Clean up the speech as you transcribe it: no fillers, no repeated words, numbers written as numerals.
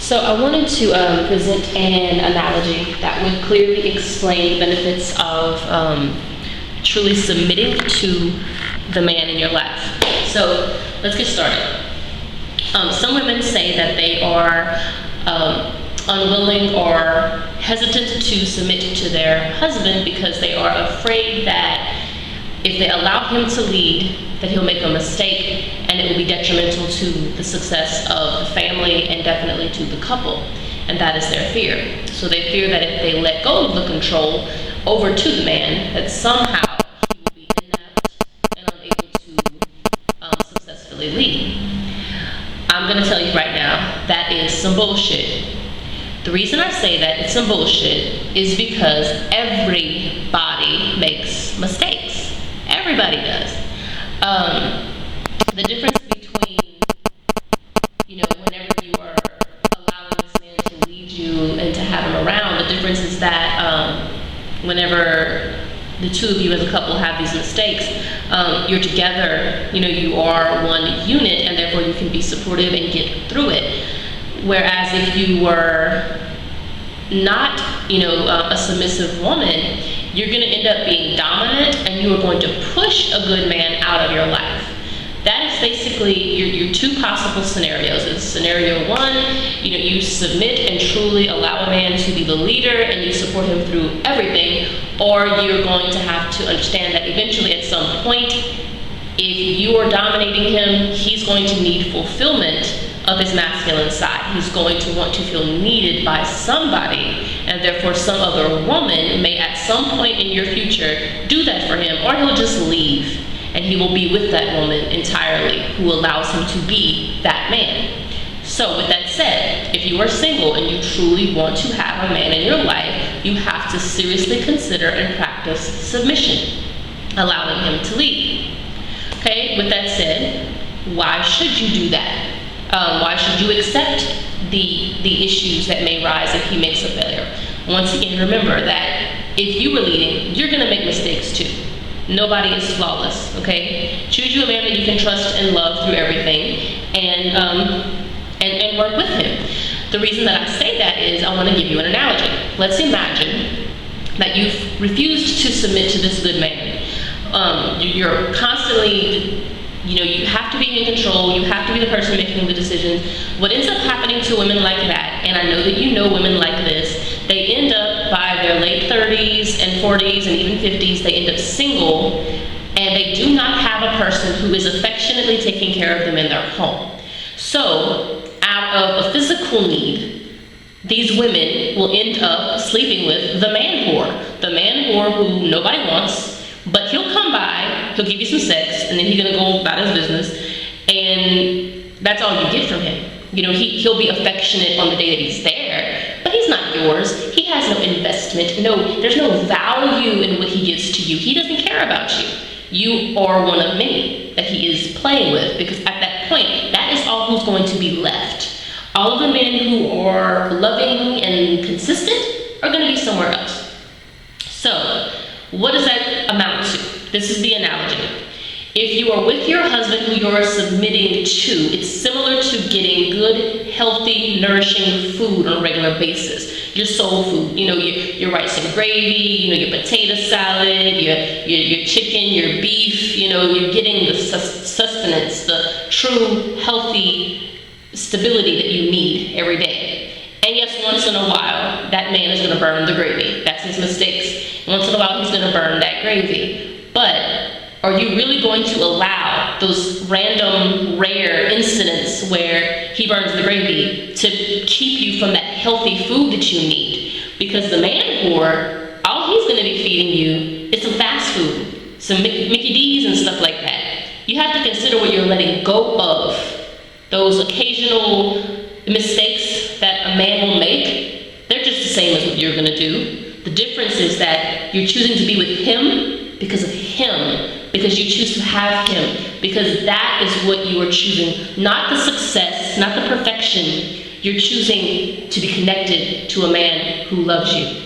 So I wanted to present an analogy that would clearly explain the benefits of truly submitting to the man in your life. So let's get started. Some women say that they are unwilling or hesitant to submit to their husband because they are afraid that if they allow him to lead, that he'll make a mistake and it will be detrimental to the success of the family and definitely to the couple. And that is their fear. So they fear that if they let go of the control over to the man, that somehow he will be inept and unable to successfully lead. I'm going to tell you right now, that is some bullshit. The reason I say that it's some bullshit is because everybody makes mistakes. Everybody does. The difference between, whenever you are allowing this man to lead you and to have him around, the difference is that whenever the two of you as a couple have these mistakes, you're together, you are one unit, and therefore you can be supportive and get through it. Whereas if you were not, a submissive woman, you're going to end up being dominant and you are going to push a good man out of your life. That is basically your two possible scenarios. It's scenario one, you submit and truly allow a man to be the leader and you support him through everything, or you're going to have to understand that eventually at some point, if you are dominating him, he's going to need fulfillment of his masculine side. He's going to want to feel needed by somebody, and therefore some other woman may at some point in your future do that for him, or he'll just leave and he will be with that woman entirely who allows him to be that man. So with that said, if you are single and you truly want to have a man in your life, you have to seriously consider and practice submission, allowing him to lead. Okay, with that said, why should you do that? Why should you accept the issues that may rise if he makes a failure? Once again, remember that if you were leading, you're going to make mistakes too. Nobody is flawless, okay? Choose you a man that you can trust and love through everything, and work with him. The reason that I say that is I want to give you an analogy. Let's imagine that you've refused to submit to this good man. You're constantly, you have to be in control, you have to be the person making the decisions. What ends up happening to women like that, and I know that you know women like this, they end up by their late 30s and 40s and even 50s, they end up single, and they do not have a person who is affectionately taking care of them in their home. So, out of a physical need, these women will end up sleeping with the man whore who nobody wants, but he'll come by, he'll give you some sex, and then he's gonna go about his business, and that's all you get from him. He'll be affectionate on the day that he's there, but he's not yours. He has no investment. There's no value in what he gives to you. He doesn't care about you. You are one of many that he is playing with, because at that point, that is all who's going to be left. All of the men who are loving and consistent are gonna be somewhere else. So, what does that amount to? This is the analogy. If you are with your husband who you're submitting to, it's similar to getting good, healthy, nourishing food on a regular basis. Your soul food, your rice and gravy, your potato salad, your chicken, your beef, you're getting the sustenance, the true, healthy stability that you need every day. And yes, once in a while, that man is gonna burn the gravy. That's his mistakes. Once in a while, he's gonna burn that gravy. But are you really going to allow those random, rare incidents where he burns the gravy to keep you from that healthy food that you need? Because the man whore, all he's gonna be feeding you is some fast food, some Mickey D's and stuff like that. You have to consider what you're letting go of. Those occasional mistakes that a man will make, they're just the same as what you're gonna do. The difference is that you're choosing to be with him because of him, because you choose to have him, because that is what you are choosing, not the success, not the perfection. You're choosing to be connected to a man who loves you.